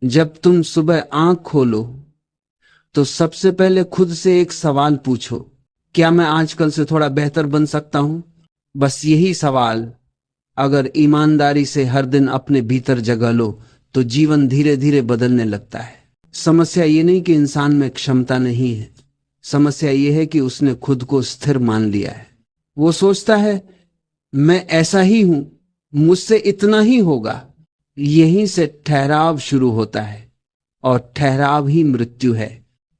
जब तुम सुबह आंख खोलो तो सबसे पहले खुद से एक सवाल पूछो, क्या मैं आजकल से थोड़ा बेहतर बन सकता हूं? बस यही सवाल अगर ईमानदारी से हर दिन अपने भीतर जगह लो तो जीवन धीरे धीरे बदलने लगता है। समस्या ये नहीं कि इंसान में क्षमता नहीं है, समस्या ये है कि उसने खुद को स्थिर मान लिया है। वो सोचता है मैं ऐसा ही हूं, मुझसे इतना ही होगा। यहीं से ठहराव शुरू होता है और ठहराव ही मृत्यु है।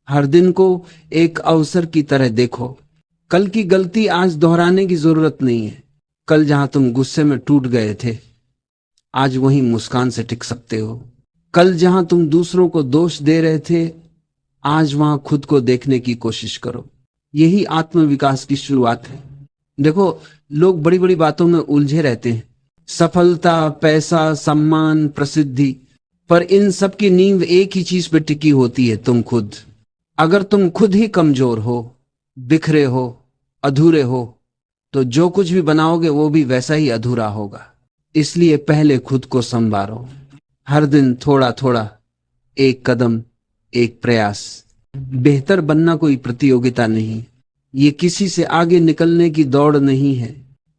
हर दिन को एक अवसर की तरह देखो। कल की गलती आज दोहराने की जरूरत नहीं है। कल जहां तुम गुस्से में टूट गए थे, आज वहीं मुस्कान से टिक सकते हो। कल जहां तुम दूसरों को दोष दे रहे थे, आज वहां खुद को देखने की कोशिश करो। यही आत्मविकास की शुरुआत है। देखो, लोग बड़ी बड़ी बातों में उलझे रहते हैं, सफलता, पैसा, सम्मान, प्रसिद्धि, पर इन सब की नींव एक ही चीज पे टिकी होती है, तुम खुद। अगर तुम खुद ही कमजोर हो, बिखरे हो, अधूरे हो, तो जो कुछ भी बनाओगे वो भी वैसा ही अधूरा होगा। इसलिए पहले खुद को संवारो। हर दिन थोड़ा थोड़ा, एक कदम, एक प्रयास। बेहतर बनना कोई प्रतियोगिता नहीं, ये किसी से आगे निकलने की दौड़ नहीं है,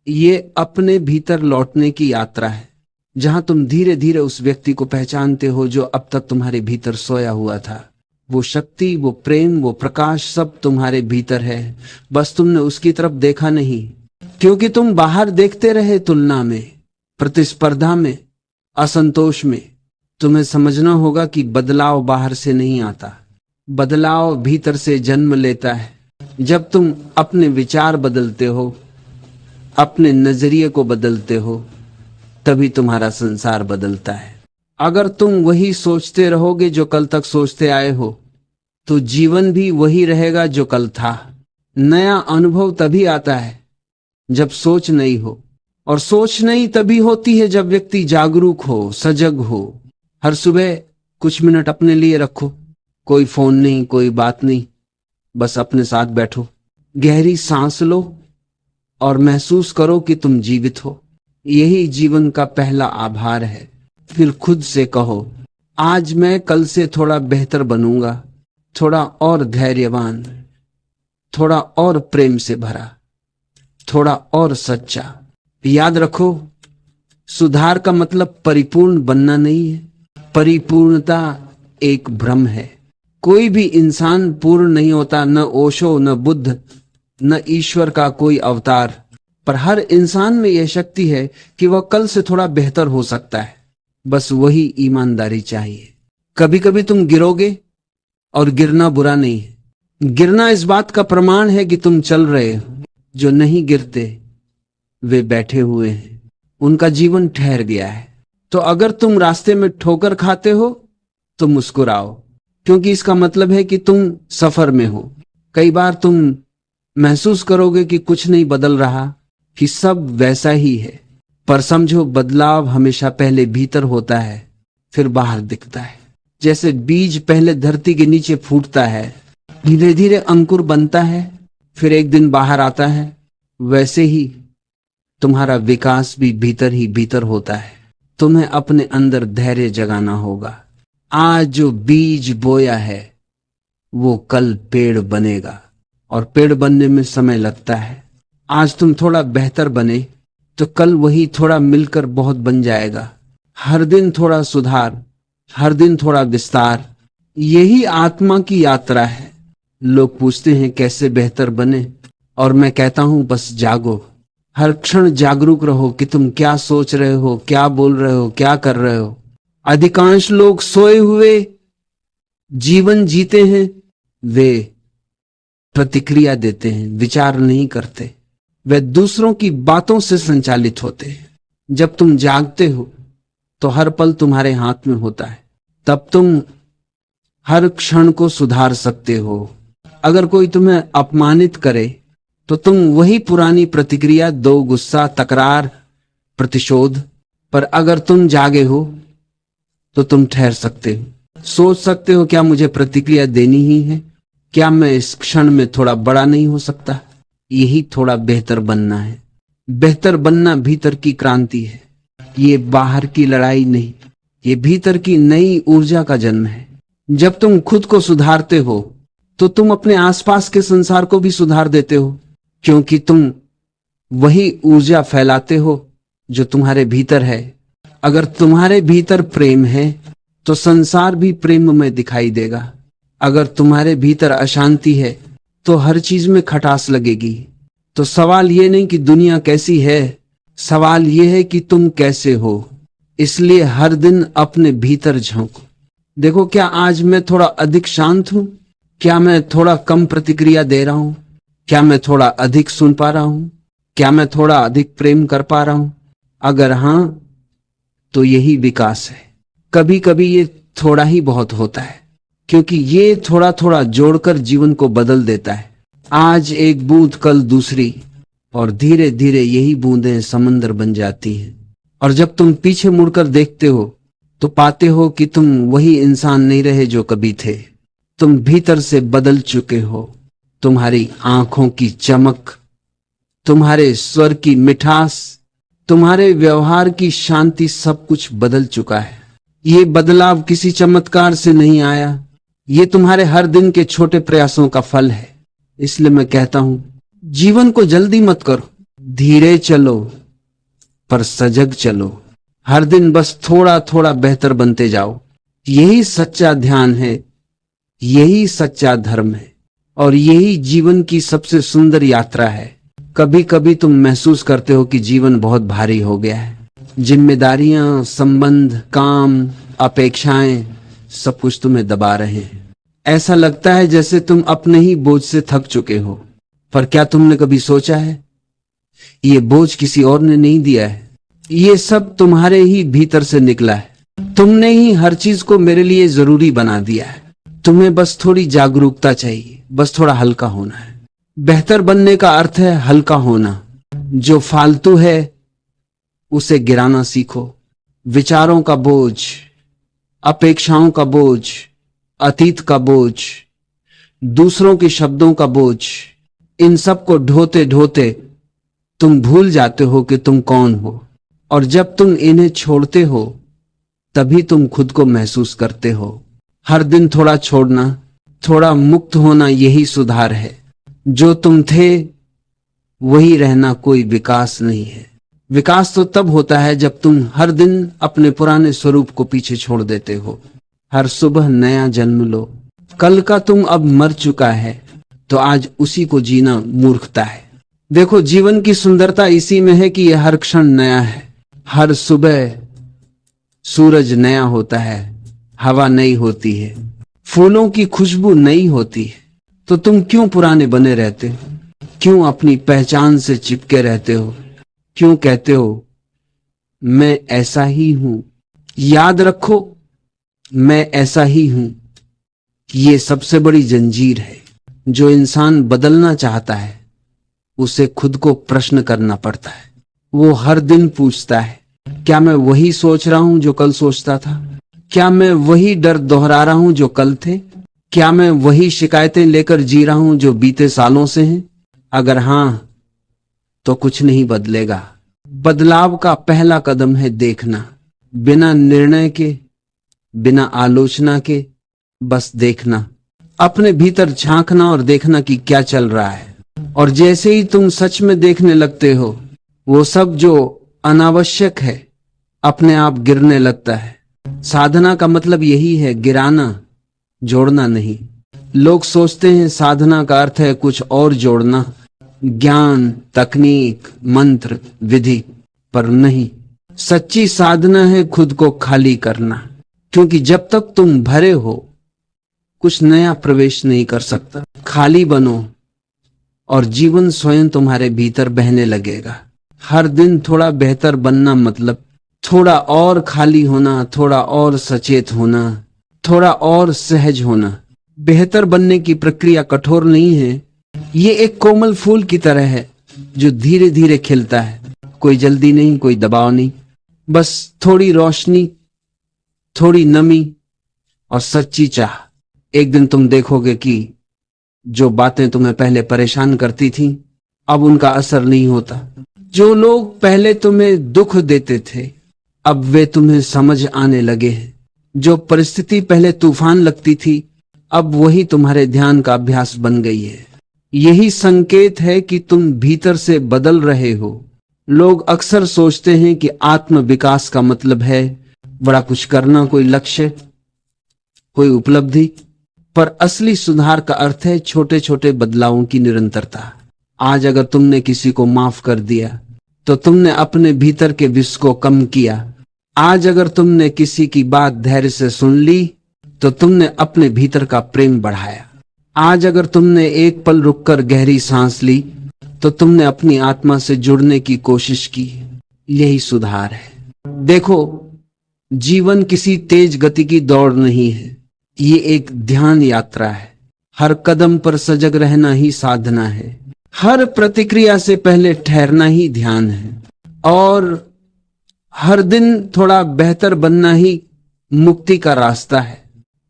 ये अपने भीतर लौटने की यात्रा है, जहां तुम धीरे धीरे उस व्यक्ति को पहचानते हो जो अब तक तुम्हारे भीतर सोया हुआ था। वो शक्ति, वो प्रेम, वो प्रकाश सब तुम्हारे भीतर है, बस तुमने उसकी तरफ देखा नहीं, क्योंकि तुम बाहर देखते रहे तुलना में, प्रतिस्पर्धा में, असंतोष में। तुम्हें समझना होगा कि बदलाव बाहर से नहीं आता, बदलाव भीतर से जन्म लेता है। जब तुम अपने विचार बदलते हो, अपने नजरिए को बदलते हो, तभी तुम्हारा संसार बदलता है। अगर तुम वही सोचते रहोगे जो कल तक सोचते आए हो, तो जीवन भी वही रहेगा जो कल था। नया अनुभव तभी आता है जब सोच नई हो, और सोच नई तभी होती है जब व्यक्ति जागरूक हो, सजग हो। हर सुबह कुछ मिनट अपने लिए रखो, कोई फोन नहीं, कोई बात नहीं, बस अपने साथ बैठो, गहरी सांस लो और महसूस करो कि तुम जीवित हो। यही जीवन का पहला आभार है। फिर खुद से कहो, आज मैं कल से थोड़ा बेहतर बनूंगा, थोड़ा और धैर्यवान, थोड़ा और प्रेम से भरा, थोड़ा और सच्चा। याद रखो, सुधार का मतलब परिपूर्ण बनना नहीं है, परिपूर्णता एक भ्रम है। कोई भी इंसान पूर्ण नहीं होता, न ओशो, न बुद्ध, न ईश्वर का कोई अवतार। पर हर इंसान में यह शक्ति है कि वह कल से थोड़ा बेहतर हो सकता है, बस वही ईमानदारी चाहिए। कभी कभी तुम गिरोगे, और गिरना बुरा नहीं है। गिरना इस बात का प्रमाण है कि तुम चल रहे हो। जो नहीं गिरते वे बैठे हुए हैं, उनका जीवन ठहर गया है। तो अगर तुम रास्ते में ठोकर खाते हो तो मुस्कुराओ, क्योंकि इसका मतलब है कि तुम सफर में हो। कई बार तुम महसूस करोगे कि कुछ नहीं बदल रहा, कि सब वैसा ही है, पर समझो, बदलाव हमेशा पहले भीतर होता है, फिर बाहर दिखता है। जैसे बीज पहले धरती के नीचे फूटता है, धीरे धीरे अंकुर बनता है, फिर एक दिन बाहर आता है, वैसे ही तुम्हारा विकास भी भीतर ही भीतर होता है। तुम्हें अपने अंदर धैर्य जगाना होगा। आज जो बीज बोया है वो कल पेड़ बनेगा, और पेड़ बनने में समय लगता है। आज तुम थोड़ा बेहतर बने तो कल वही थोड़ा मिलकर बहुत बन जाएगा। हर दिन थोड़ा सुधार, हर दिन थोड़ा विस्तार, यही आत्मा की यात्रा है। लोग पूछते हैं कैसे बेहतर बने, और मैं कहता हूं बस जागो। हर क्षण जागरूक रहो कि तुम क्या सोच रहे हो, क्या बोल रहे हो, क्या कर रहे हो। अधिकांश लोग सोए हुए जीवन जीते हैं, वे प्रतिक्रिया देते हैं, विचार नहीं करते। वे दूसरों की बातों से संचालित होते हैं। जब तुम जागते हो तो हर पल तुम्हारे हाथ में होता है, तब तुम हर क्षण को सुधार सकते हो। अगर कोई तुम्हें अपमानित करे तो तुम वही पुरानी प्रतिक्रिया दो, गुस्सा, तकरार, प्रतिशोध। पर अगर तुम जागे हो तो तुम ठहर सकते हो, सोच सकते हो, क्या मुझे प्रतिक्रिया देनी ही है? क्या मैं इस क्षण में थोड़ा बड़ा नहीं हो सकता? यही थोड़ा बेहतर बनना है। बेहतर बनना भीतर की क्रांति है, ये बाहर की लड़ाई नहीं। ये भीतर की नई ऊर्जा का जन्म है। जब तुम खुद को सुधारते हो तो तुम अपने आसपास के संसार को भी सुधार देते हो, क्योंकि तुम वही ऊर्जा फैलाते हो जो तुम्हारे भीतर है। अगर तुम्हारे भीतर प्रेम है तो संसार भी प्रेम में दिखाई देगा। अगर तुम्हारे भीतर अशांति है तो हर चीज में खटास लगेगी। तो सवाल ये नहीं कि दुनिया कैसी है, सवाल ये है कि तुम कैसे हो। इसलिए हर दिन अपने भीतर झांको। देखो, क्या आज मैं थोड़ा अधिक शांत हूं? क्या मैं थोड़ा कम प्रतिक्रिया दे रहा हूं? क्या मैं थोड़ा अधिक सुन पा रहा हूं? क्या मैं थोड़ा अधिक प्रेम कर पा रहा हूं? अगर हां, तो यही विकास है। कभी कभी ये थोड़ा ही बहुत होता है, क्योंकि ये थोड़ा थोड़ा जोड़कर जीवन को बदल देता है। आज एक बूंद, कल दूसरी, और धीरे धीरे यही बूंदें समंदर बन जाती हैं। और जब तुम पीछे मुड़कर देखते हो तो पाते हो कि तुम वही इंसान नहीं रहे जो कभी थे। तुम भीतर से बदल चुके हो। तुम्हारी आंखों की चमक, तुम्हारे स्वर की मिठास, तुम्हारे व्यवहार की शांति, सब कुछ बदल चुका है। ये बदलाव किसी चमत्कार से नहीं आया, ये तुम्हारे हर दिन के छोटे प्रयासों का फल है। इसलिए मैं कहता हूं, जीवन को जल्दी मत करो, धीरे चलो पर सजग चलो। हर दिन बस थोड़ा थोड़ा बेहतर बनते जाओ। यही सच्चा ध्यान है, यही सच्चा धर्म है, और यही जीवन की सबसे सुंदर यात्रा है। कभी कभी तुम महसूस करते हो कि जीवन बहुत भारी हो गया है। जिम्मेदारियां, संबंध, काम, अपेक्षाएं, सब कुछ तुम्हें दबा रहे हैं। ऐसा लगता है जैसे तुम अपने ही बोझ से थक चुके हो। पर क्या तुमने कभी सोचा है, ये बोझ किसी और ने नहीं दिया है, ये सब तुम्हारे ही भीतर से निकला है। तुमने ही हर चीज को मेरे लिए जरूरी बना दिया है। तुम्हें बस थोड़ी जागरूकता चाहिए, बस थोड़ा हल्का होना है। बेहतर बनने का अर्थ है हल्का होना। जो फालतू है उसे गिराना सीखो। विचारों का बोझ, अपेक्षाओं का बोझ, अतीत का बोझ, दूसरों के शब्दों का बोझ, इन सब को ढोते ढोते तुम भूल जाते हो कि तुम कौन हो। और जब तुम इन्हें छोड़ते हो तभी तुम खुद को महसूस करते हो। हर दिन थोड़ा छोड़ना, थोड़ा मुक्त होना, यही सुधार है। जो तुम थे वही रहना कोई विकास नहीं है। विकास तो तब होता है जब तुम हर दिन अपने पुराने स्वरूप को पीछे छोड़ देते हो। हर सुबह नया जन्म लो। कल का तुम अब मर चुका है तो आज उसी को जीना मूर्खता है। देखो, जीवन की सुंदरता इसी में है कि यह हर क्षण नया है। हर सुबह सूरज नया होता है, हवा नई होती है, फूलों की खुशबू नई होती है। तो तुम क्यों पुराने बने रहते हो? क्यों अपनी पहचान से चिपके रहते हो? क्यों कहते हो मैं ऐसा ही हूं? याद रखो, मैं ऐसा ही हूं। ये सबसे बड़ी जंजीर है। जो इंसान बदलना चाहता है उसे खुद को प्रश्न करना पड़ता है। वो हर दिन पूछता है, क्या मैं वही सोच रहा हूं जो कल सोचता था? क्या मैं वही डर दोहरा रहा हूं जो कल थे? क्या मैं वही शिकायतें लेकर जी रहा हूं जो बीते सालों से हैं? अगर हां, तो कुछ नहीं बदलेगा। बदलाव का पहला कदम है देखना, बिना निर्णय के, बिना आलोचना के, बस देखना। अपने भीतर झांकना और देखना कि क्या चल रहा है। और जैसे ही तुम सच में देखने लगते हो, वो सब जो अनावश्यक है अपने आप गिरने लगता है। साधना का मतलब यही है, गिराना, जोड़ना नहीं। लोग सोचते हैं साधना का अर्थ है कुछ और जोड़ना, ज्ञान, तकनीक, मंत्र, विधि, पर नहीं। सच्ची साधना है खुद को खाली करना, क्योंकि जब तक तुम भरे हो कुछ नया प्रवेश नहीं कर सकता। खाली बनो और जीवन स्वयं तुम्हारे भीतर बहने लगेगा। हर दिन थोड़ा बेहतर बनना मतलब थोड़ा और खाली होना, थोड़ा और सचेत होना, थोड़ा और सहज होना। बेहतर बनने की प्रक्रिया कठोर नहीं है। ये एक कोमल फूल की तरह है जो धीरे धीरे खिलता है। कोई जल्दी नहीं, कोई दबाव नहीं, बस थोड़ी रोशनी, थोड़ी नमी और सच्ची चाह। एक दिन तुम देखोगे कि जो बातें तुम्हें पहले परेशान करती थीं, अब उनका असर नहीं होता। जो लोग पहले तुम्हें दुख देते थे, अब वे तुम्हें समझ आने लगे हैं। जो परिस्थिति पहले तूफान लगती थी, अब वही तुम्हारे ध्यान का अभ्यास बन गई है। यही संकेत है कि तुम भीतर से बदल रहे हो। लोग अक्सर सोचते हैं कि आत्म विकास का मतलब है बड़ा कुछ करना, कोई लक्ष्य, कोई उपलब्धि, पर असली सुधार का अर्थ है छोटे छोटे बदलावों की निरंतरता। आज अगर तुमने किसी को माफ कर दिया तो तुमने अपने भीतर के विष को कम किया। आज अगर तुमने किसी की बात धैर्य से सुन ली तो तुमने अपने भीतर का प्रेम बढ़ाया। आज अगर तुमने एक पल रुककर गहरी सांस ली तो तुमने अपनी आत्मा से जुड़ने की कोशिश की। यही सुधार है। देखो, जीवन किसी तेज गति की दौड़ नहीं है, ये एक ध्यान यात्रा है। हर कदम पर सजग रहना ही साधना है। हर प्रतिक्रिया से पहले ठहरना ही ध्यान है। और हर दिन थोड़ा बेहतर बनना ही मुक्ति का रास्ता है।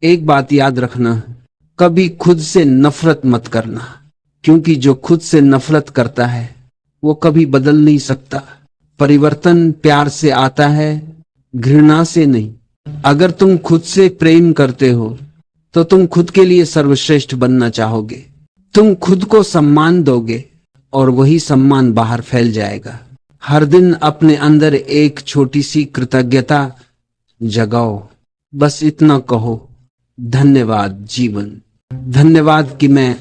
एक बात याद रखना, कभी खुद से नफरत मत करना, क्योंकि जो खुद से नफरत करता है वो कभी बदल नहीं सकता। परिवर्तन प्यार से आता है, घृणा से नहीं। अगर तुम खुद से प्रेम करते हो तो तुम खुद के लिए सर्वश्रेष्ठ बनना चाहोगे। तुम खुद को सम्मान दोगे और वही सम्मान बाहर फैल जाएगा। हर दिन अपने अंदर एक छोटी सी कृतज्ञता जगाओ। बस इतना कहो, धन्यवाद जीवन, धन्यवाद कि मैं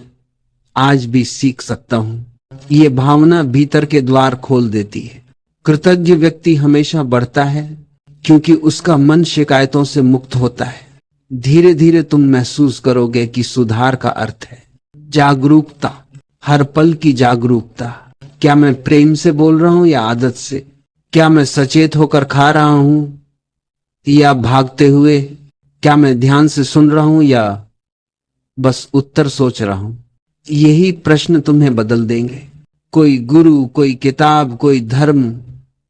आज भी सीख सकता हूं। ये भावना भीतर के द्वार खोल देती है। कृतज्ञ व्यक्ति हमेशा बढ़ता है क्योंकि उसका मन शिकायतों से मुक्त होता है। धीरे धीरे तुम महसूस करोगे कि सुधार का अर्थ है जागरूकता, हर पल की जागरूकता। क्या मैं प्रेम से बोल रहा हूं या आदत से? क्या मैं सचेत होकर खा रहा हूं या भागते हुए? क्या मैं ध्यान से सुन रहा हूं या बस उत्तर सोच रहा हूं? यही प्रश्न तुम्हें बदल देंगे। कोई गुरु, कोई किताब, कोई धर्म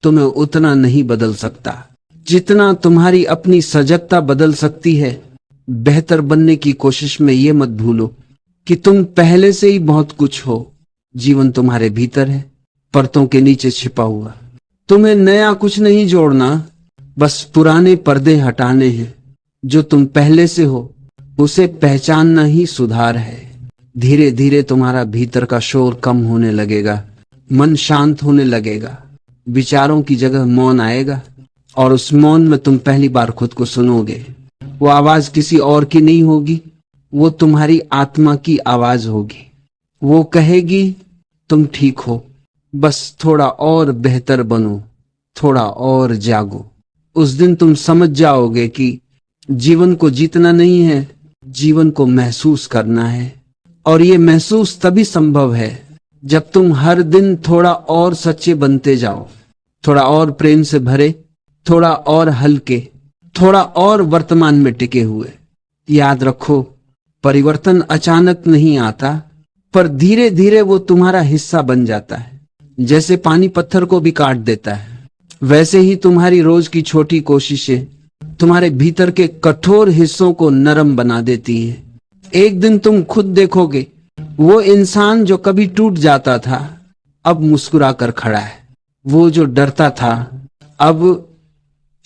तुम्हें उतना नहीं बदल सकता जितना तुम्हारी अपनी सजगता बदल सकती है। बेहतर बनने की कोशिश में ये मत भूलो कि तुम पहले से ही बहुत कुछ हो। जीवन तुम्हारे भीतर है, परतों के नीचे छिपा हुआ। तुम्हें नया कुछ नहीं जोड़ना, बस पुराने पर्दे हटाने हैं। जो तुम पहले से हो उसे पहचानना ही सुधार है। धीरे धीरे तुम्हारा भीतर का शोर कम होने लगेगा, मन शांत होने लगेगा, विचारों की जगह मौन आएगा और उस मौन में तुम पहली बार खुद को सुनोगे। वो आवाज किसी और की नहीं होगी, वो तुम्हारी आत्मा की आवाज होगी। वो कहेगी तुम ठीक हो, बस थोड़ा और बेहतर बनो, थोड़ा और जागो। उस दिन तुम समझ जाओगे कि जीवन को जीतना नहीं है, जीवन को महसूस करना है। और ये महसूस तभी संभव है जब तुम हर दिन थोड़ा और सच्चे बनते जाओ, थोड़ा और प्रेम से भरे, थोड़ा और हल्के, थोड़ा और वर्तमान में टिके हुए। याद रखो, परिवर्तन अचानक नहीं आता, पर धीरे धीरे वो तुम्हारा हिस्सा बन जाता है। जैसे पानी पत्थर को भी काट देता है, वैसे ही तुम्हारी रोज की छोटी कोशिशें तुम्हारे भीतर के कठोर हिस्सों को नरम बना देती हैं। एक दिन तुम खुद देखोगे, वो इंसान जो कभी टूट जाता था अब मुस्कुरा कर खड़ा है। वो जो डरता था अब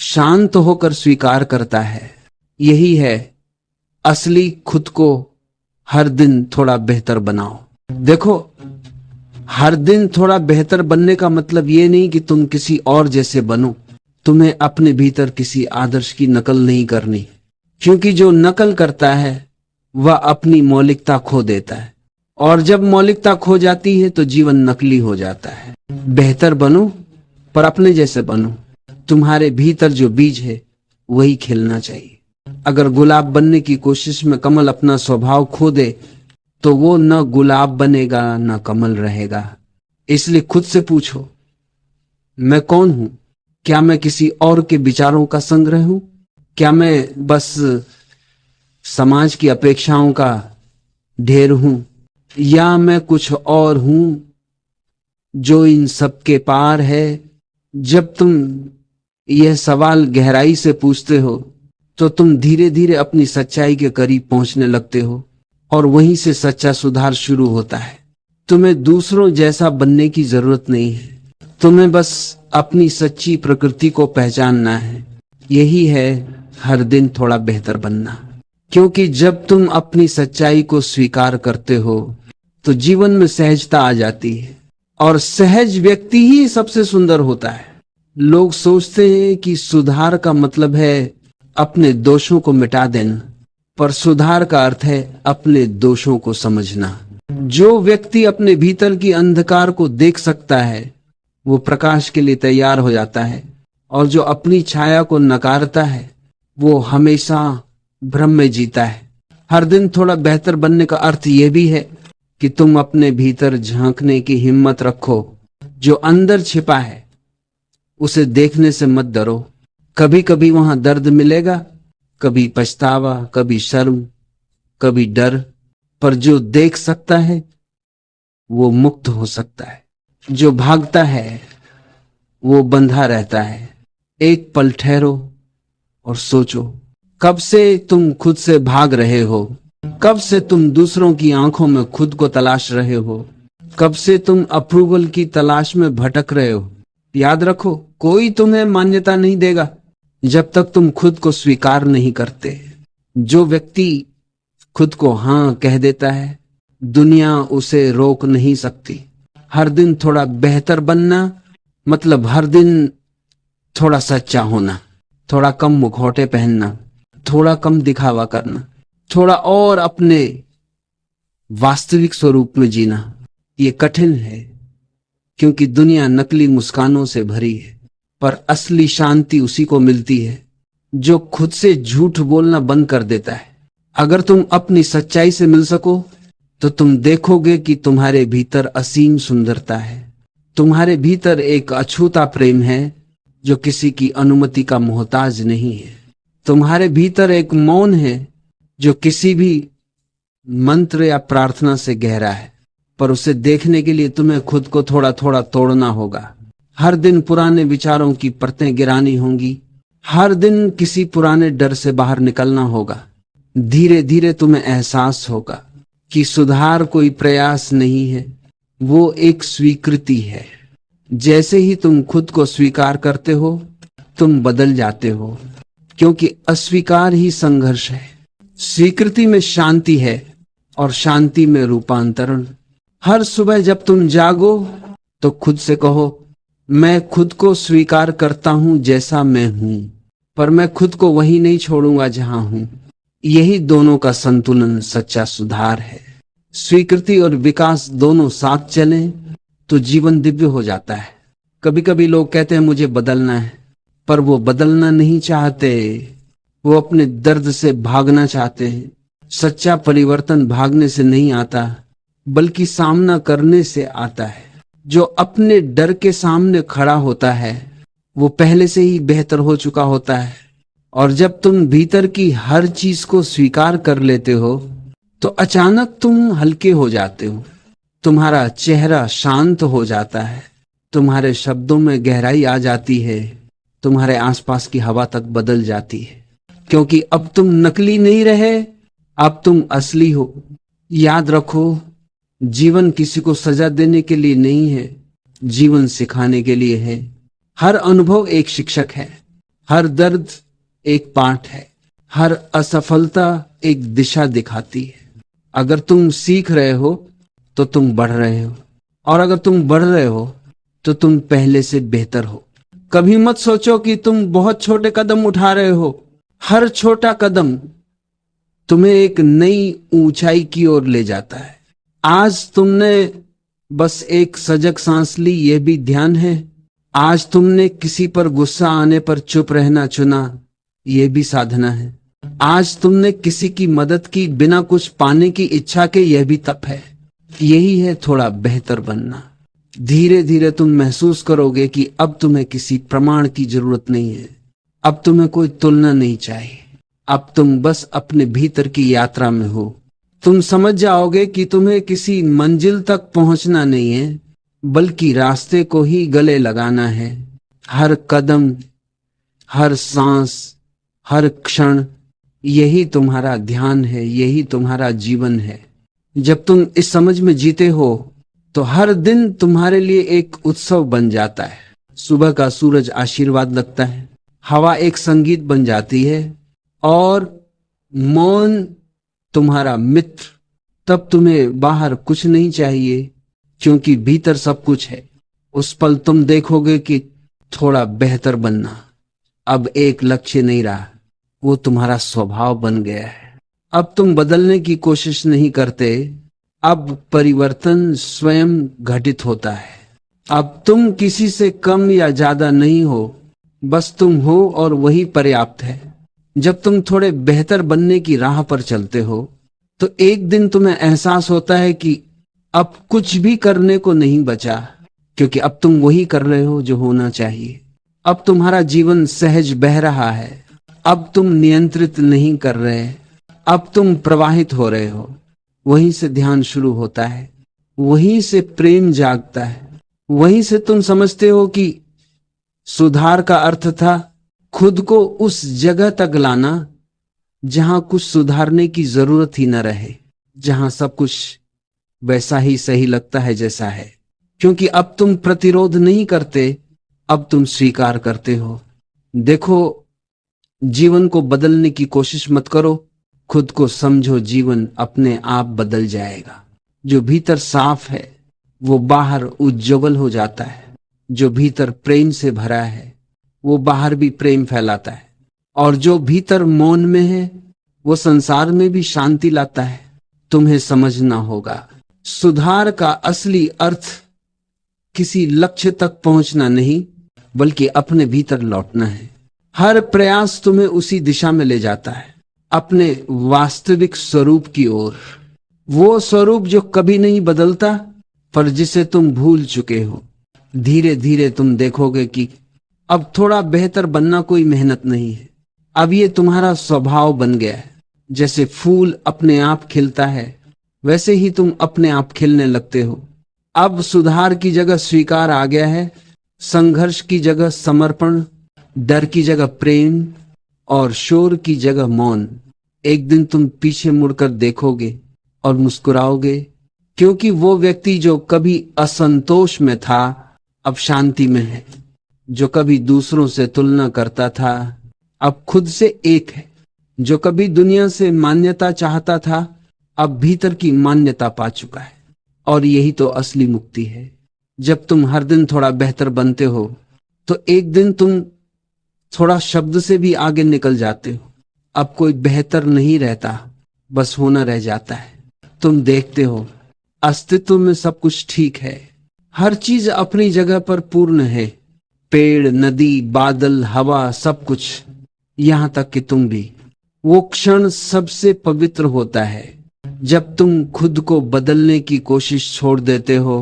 शांत होकर स्वीकार करता है। यही है असली खुद को हर दिन थोड़ा बेहतर बनाओ। देखो, हर दिन थोड़ा बेहतर बनने का मतलब ये नहीं कि तुम किसी और जैसे बनो। तुम्हें अपने भीतर किसी आदर्श की नकल नहीं करनी, क्योंकि जो नकल करता है वह अपनी मौलिकता खो देता है, और जब मौलिकता खो जाती है तो जीवन नकली हो जाता है। बेहतर बनो, पर अपने जैसे बनो। तुम्हारे भीतर जो बीज है वही खिलना चाहिए। अगर गुलाब बनने की कोशिश में कमल अपना स्वभाव खो दे तो वो न गुलाब बनेगा न कमल रहेगा। इसलिए खुद से पूछो, मैं कौन हूं? क्या मैं किसी और के विचारों का संग्रह हूं? क्या मैं बस समाज की अपेक्षाओं का ढेर हूं, या मैं कुछ और हूं जो इन सब के पार है? जब तुम यह सवाल गहराई से पूछते हो तो तुम धीरे धीरे अपनी सच्चाई के करीब पहुंचने लगते हो, और वहीं से सच्चा सुधार शुरू होता है। तुम्हें दूसरों जैसा बनने की जरूरत नहीं है, तुम्हें बस अपनी सच्ची प्रकृति को पहचानना है। यही है हर दिन थोड़ा बेहतर बनना। क्योंकि जब तुम अपनी सच्चाई को स्वीकार करते हो तो जीवन में सहजता आ जाती है, और सहज व्यक्ति ही सबसे सुंदर होता है। लोग सोचते हैं कि सुधार का मतलब है अपने दोषों को मिटा देना, पर सुधार का अर्थ है अपने दोषों को समझना। जो व्यक्ति अपने भीतर की अंधकार को देख सकता है वो प्रकाश के लिए तैयार हो जाता है, और जो अपनी छाया को नकारता है वो हमेशा भ्रम में जीता है। हर दिन थोड़ा बेहतर बनने का अर्थ यह भी है कि तुम अपने भीतर झांकने की हिम्मत रखो। जो अंदर छिपा है उसे देखने से मत डरो। कभी कभी वहां दर्द मिलेगा, कभी पछतावा, कभी शर्म, कभी डर, पर जो देख सकता है वो मुक्त हो सकता है। जो भागता है वो बंधा रहता है। एक पल ठहरो और सोचो, कब से तुम खुद से भाग रहे हो? कब से तुम दूसरों की आंखों में खुद को तलाश रहे हो? कब से तुम अप्रूवल की तलाश में भटक रहे हो? याद रखो, कोई तुम्हें मान्यता नहीं देगा जब तक तुम खुद को स्वीकार नहीं करते। जो व्यक्ति खुद को हां कह देता है, दुनिया उसे रोक नहीं सकती। हर दिन थोड़ा बेहतर बनना मतलब हर दिन थोड़ा सच्चा होना, थोड़ा कम मुखौटे पहनना, थोड़ा कम दिखावा करना, थोड़ा और अपने वास्तविक स्वरूप में जीना। ये कठिन है क्योंकि दुनिया नकली मुस्कानों से भरी है, पर असली शांति उसी को मिलती है जो खुद से झूठ बोलना बंद कर देता है। अगर तुम अपनी सच्चाई से मिल सको तो तुम देखोगे कि तुम्हारे भीतर असीम सुंदरता है। तुम्हारे भीतर एक अछूता प्रेम है जो किसी की अनुमति का मोहताज नहीं है। तुम्हारे भीतर एक मौन है जो किसी भी मंत्र या प्रार्थना से गहरा है, पर उसे देखने के लिए तुम्हें खुद को थोड़ा थोड़ा तोड़ना होगा। हर दिन पुराने विचारों की परतें गिरानी होंगी। हर दिन किसी पुराने डर से बाहर निकलना होगा। धीरे धीरे तुम्हें एहसास होगा कि सुधार कोई प्रयास नहीं है, वो एक स्वीकृति है। जैसे ही तुम खुद को स्वीकार करते हो तुम बदल जाते हो, क्योंकि अस्वीकार ही संघर्ष है। स्वीकृति में शांति है और शांति में रूपांतरण। हर सुबह जब तुम जागो तो खुद से कहो, मैं खुद को स्वीकार करता हूं जैसा मैं हूं, पर मैं खुद को वहीं नहीं छोड़ूंगा जहां हूं। यही दोनों का संतुलन सच्चा सुधार है। स्वीकृति और विकास दोनों साथ चलें तो जीवन दिव्य हो जाता है। कभी कभी लोग कहते हैं मुझे बदलना है, पर वो बदलना नहीं चाहते, वो अपने दर्द से भागना चाहते हैं। सच्चा परिवर्तन भागने से नहीं आता बल्कि सामना करने से आता है। जो अपने डर के सामने खड़ा होता है वो पहले से ही बेहतर हो चुका होता है। और जब तुम भीतर की हर चीज को स्वीकार कर लेते हो तो अचानक तुम हल्के हो जाते हो। तुम्हारा चेहरा शांत हो जाता है, तुम्हारे शब्दों में गहराई आ जाती है, तुम्हारे आसपास की हवा तक बदल जाती है, क्योंकि अब तुम नकली नहीं रहे, अब तुम असली हो। याद रखो, जीवन किसी को सजा देने के लिए नहीं है, जीवन सिखाने के लिए है। हर अनुभव एक शिक्षक है, हर दर्द एक पाठ है, हर असफलता एक दिशा दिखाती है। अगर तुम सीख रहे हो तो तुम बढ़ रहे हो, और अगर तुम बढ़ रहे हो तो तुम पहले से बेहतर हो। कभी मत सोचो कि तुम बहुत छोटे कदम उठा रहे हो। हर छोटा कदम तुम्हें एक नई ऊंचाई की ओर ले जाता है। आज तुमने बस एक सजग सांस ली, यह भी ध्यान है। आज तुमने किसी पर गुस्सा आने पर चुप रहना चुना, यह भी साधना है। आज तुमने किसी की मदद की बिना कुछ पाने की इच्छा के, यह भी तप है। यही है थोड़ा बेहतर बनना। धीरे धीरे तुम महसूस करोगे कि अब तुम्हें किसी प्रमाण की जरूरत नहीं है, अब तुम्हें कोई तुलना नहीं चाहिए। अब तुम बस अपने भीतर की यात्रा में हो। तुम समझ जाओगे कि तुम्हें किसी मंजिल तक पहुंचना नहीं है, बल्कि रास्ते को ही गले लगाना है। हर कदम, हर सांस, हर क्षण, यही तुम्हारा ध्यान है, यही तुम्हारा जीवन है। जब तुम इस समझ में जीते हो तो हर दिन तुम्हारे लिए एक उत्सव बन जाता है। सुबह का सूरज आशीर्वाद लगता है, हवा एक संगीत बन जाती है और मौन तुम्हारा मित्र। तब तुम्हें बाहर कुछ नहीं चाहिए, क्योंकि भीतर सब कुछ है। उस पल तुम देखोगे कि थोड़ा बेहतर बनना अब एक लक्ष्य नहीं रहा, वो तुम्हारा स्वभाव बन गया है। अब तुम बदलने की कोशिश नहीं करते, अब परिवर्तन स्वयं घटित होता है। अब तुम किसी से कम या ज्यादा नहीं हो, बस तुम हो और वही पर्याप्त है। जब तुम थोड़े बेहतर बनने की राह पर चलते हो तो एक दिन तुम्हें एहसास होता है कि अब कुछ भी करने को नहीं बचा, क्योंकि अब तुम वही कर रहे हो जो होना चाहिए। अब तुम्हारा जीवन सहज बह रहा है, अब तुम नियंत्रित नहीं कर रहे, अब तुम प्रवाहित हो रहे हो। वहीं से ध्यान शुरू होता है, वहीं से प्रेम जागता है, वहीं से तुम समझते हो कि सुधार का अर्थ था खुद को उस जगह तक लाना जहां कुछ सुधारने की जरूरत ही न रहे, जहां सब कुछ वैसा ही सही लगता है जैसा है। क्योंकि अब तुम प्रतिरोध नहीं करते, अब तुम स्वीकार करते हो। देखो, जीवन को बदलने की कोशिश मत करो, खुद को समझो, जीवन अपने आप बदल जाएगा। जो भीतर साफ है वो बाहर उज्ज्वल हो जाता है, जो भीतर प्रेम से भरा है वो बाहर भी प्रेम फैलाता है, और जो भीतर मौन में है वो संसार में भी शांति लाता है। तुम्हें समझना होगा, सुधार का असली अर्थ किसी लक्ष्य तक पहुंचना नहीं, बल्कि अपने भीतर लौटना है। हर प्रयास तुम्हें उसी दिशा में ले जाता है, अपने वास्तविक स्वरूप की ओर। वो स्वरूप जो कभी नहीं बदलता, पर जिसे तुम भूल चुके हो। धीरे धीरे तुम देखोगे कि अब थोड़ा बेहतर बनना कोई मेहनत नहीं है, अब ये तुम्हारा स्वभाव बन गया है। जैसे फूल अपने आप खिलता है, वैसे ही तुम अपने आप खिलने लगते हो। अब सुधार की जगह स्वीकार आ गया है, संघर्ष की जगह समर्पण, डर की जगह प्रेम और शोर की जगह मौन। एक दिन तुम पीछे मुड़कर देखोगे और मुस्कुराओगे, क्योंकि वो व्यक्ति जो कभी असंतोष में था अब शांति में है, जो कभी दूसरों से तुलना करता था अब खुद से एक है, जो कभी दुनिया से मान्यता चाहता था अब भीतर की मान्यता पा चुका है। और यही तो असली मुक्ति है। जब तुम हर दिन थोड़ा बेहतर बनते हो तो एक दिन तुम थोड़ा शब्द से भी आगे निकल जाते हो। अब कोई बेहतर नहीं रहता, बस होना रह जाता है। तुम देखते हो अस्तित्व में सब कुछ ठीक है, हर चीज अपनी जगह पर पूर्ण है, पेड़, नदी, बादल, हवा, सब कुछ, यहां तक कि तुम भी। वो क्षण सबसे पवित्र होता है जब तुम खुद को बदलने की कोशिश छोड़ देते हो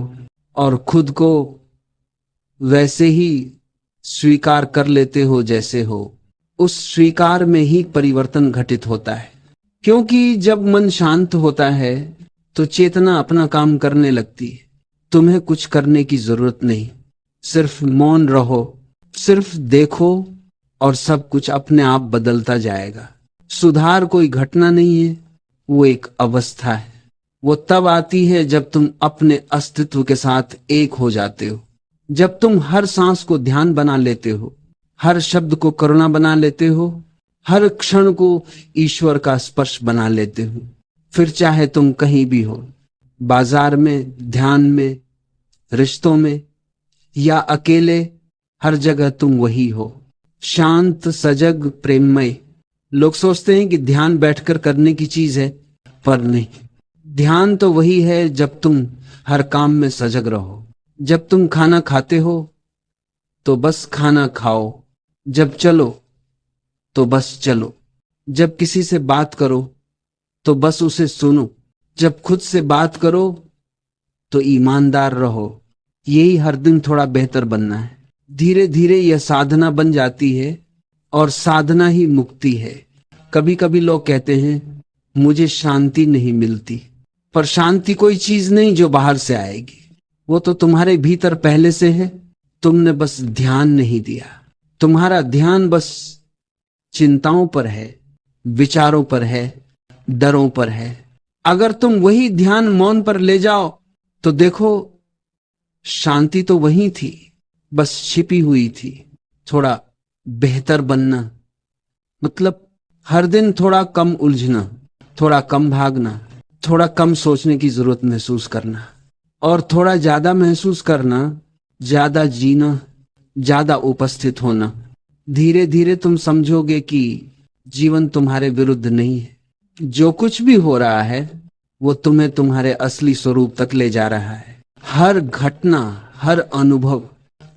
और खुद को वैसे ही स्वीकार कर लेते हो जैसे हो। उस स्वीकार में ही परिवर्तन घटित होता है, क्योंकि जब मन शांत होता है तो चेतना अपना काम करने लगती है। तुम्हें कुछ करने की जरूरत नहीं, सिर्फ मौन रहो, सिर्फ देखो और सब कुछ अपने आप बदलता जाएगा। सुधार कोई घटना नहीं है, वो एक अवस्था है। वो तब आती है जब तुम अपने अस्तित्व के साथ एक हो जाते हो, जब तुम हर सांस को ध्यान बना लेते हो, हर शब्द को करुणा बना लेते हो, हर क्षण को ईश्वर का स्पर्श बना लेते हो। फिर चाहे तुम कहीं भी हो, बाजार में, ध्यान में, रिश्तों में या अकेले, हर जगह तुम वही हो, शांत, सजग, प्रेममय। लोग सोचते हैं कि ध्यान बैठकर करने की चीज है, पर नहीं। ध्यान तो वही है जब तुम हर काम में सजग रहो। जब तुम खाना खाते हो तो बस खाना खाओ, जब चलो तो बस चलो, जब किसी से बात करो तो बस उसे सुनो, जब खुद से बात करो तो ईमानदार रहो। यही हर दिन थोड़ा बेहतर बनना है। धीरे धीरे यह साधना बन जाती है और साधना ही मुक्ति है। कभी कभी लोग कहते हैं मुझे शांति नहीं मिलती, पर शांति कोई चीज नहीं जो बाहर से आएगी, वो तो तुम्हारे भीतर पहले से है, तुमने बस ध्यान नहीं दिया। तुम्हारा ध्यान बस चिंताओं पर है, विचारों पर है, डरों पर है। अगर तुम वही ध्यान मौन पर ले जाओ तो देखो शांति तो वहीं थी, बस छिपी हुई थी। थोड़ा बेहतर बनना मतलब हर दिन थोड़ा कम उलझना, थोड़ा कम भागना, थोड़ा कम सोचने की जरूरत महसूस करना, और थोड़ा ज्यादा महसूस करना, ज्यादा जीना, ज्यादा उपस्थित होना। धीरे धीरे तुम समझोगे कि जीवन तुम्हारे विरुद्ध नहीं है। जो कुछ भी हो रहा है वो तुम्हें तुम्हारे असली स्वरूप तक ले जा रहा है। हर घटना, हर अनुभव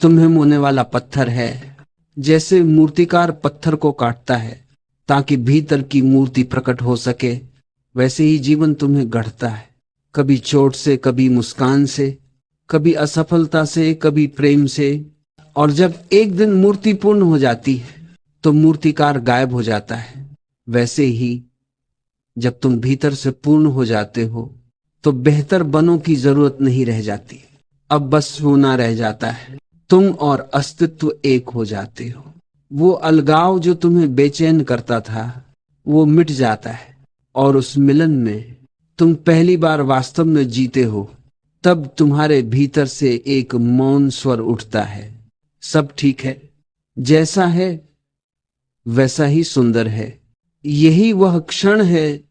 तुम्हें मोने वाला पत्थर है। जैसे मूर्तिकार पत्थर को काटता है ताकि भीतर की मूर्ति प्रकट हो सके, वैसे ही जीवन तुम्हें गढ़ता है। कभी चोट से, कभी मुस्कान से, कभी असफलता से, कभी प्रेम से। और जब एक दिन मूर्ति पूर्ण हो जाती है तो मूर्तिकार गायब हो जाता है। वैसे ही जब तुम भीतर से पूर्ण हो जाते हो तो बेहतर बनों की जरूरत नहीं रह जाती। अब बस होना रह जाता है। तुम और अस्तित्व एक हो जाते हो। वो अलगाव जो तुम्हें बेचैन करता था वो मिट जाता है, और उस मिलन में तुम पहली बार वास्तव में जीते हो। तब तुम्हारे भीतर से एक मौन स्वर उठता है, सब ठीक है, जैसा है वैसा ही सुंदर है। यही वह क्षण है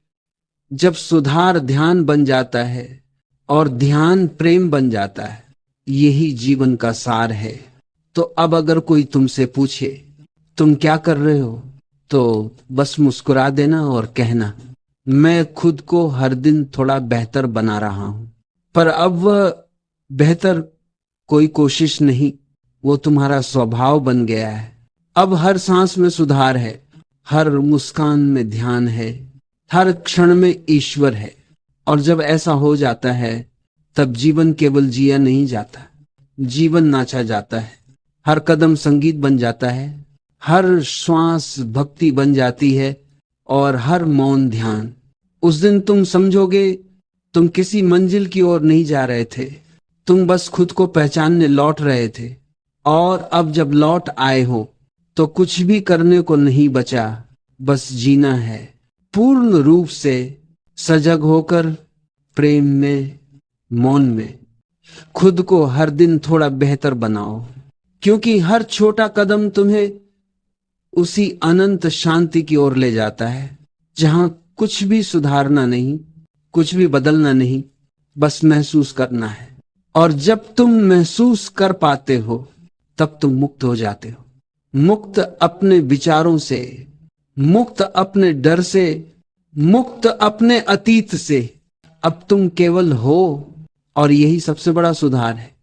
जब सुधार ध्यान बन जाता है और ध्यान प्रेम बन जाता है। यही जीवन का सार है। तो अब अगर कोई तुमसे पूछे तुम क्या कर रहे हो, तो बस मुस्कुरा देना और कहना, मैं खुद को हर दिन थोड़ा बेहतर बना रहा हूं। पर अब वह बेहतर कोई कोशिश नहीं, वो तुम्हारा स्वभाव बन गया है। अब हर सांस में सुधार है, हर मुस्कान में ध्यान है, हर क्षण में ईश्वर है। और जब ऐसा हो जाता है तब जीवन केवल जिया नहीं जाता, जीवन नाचा जाता है। हर कदम संगीत बन जाता है, हर श्वास भक्ति बन जाती है, और हर मौन ध्यान। उस दिन तुम समझोगे तुम किसी मंजिल की ओर नहीं जा रहे थे, तुम बस खुद को पहचानने लौट रहे थे। और अब जब लौट आए हो तो कुछ भी करने को नहीं बचा, बस जीना है पूर्ण रूप से, सजग होकर, प्रेम में, मौन में। खुद को हर दिन थोड़ा बेहतर बनाओ, क्योंकि हर छोटा कदम तुम्हें उसी अनंत शांति की ओर ले जाता है जहां कुछ भी सुधारना नहीं, कुछ भी बदलना नहीं, बस महसूस करना है। और जब तुम महसूस कर पाते हो तब तुम मुक्त हो जाते हो। मुक्त अपने विचारों से, मुक्त अपने डर से, मुक्त अपने अतीत से। अब तुम केवल हो, और यही सबसे बड़ा सुधार है।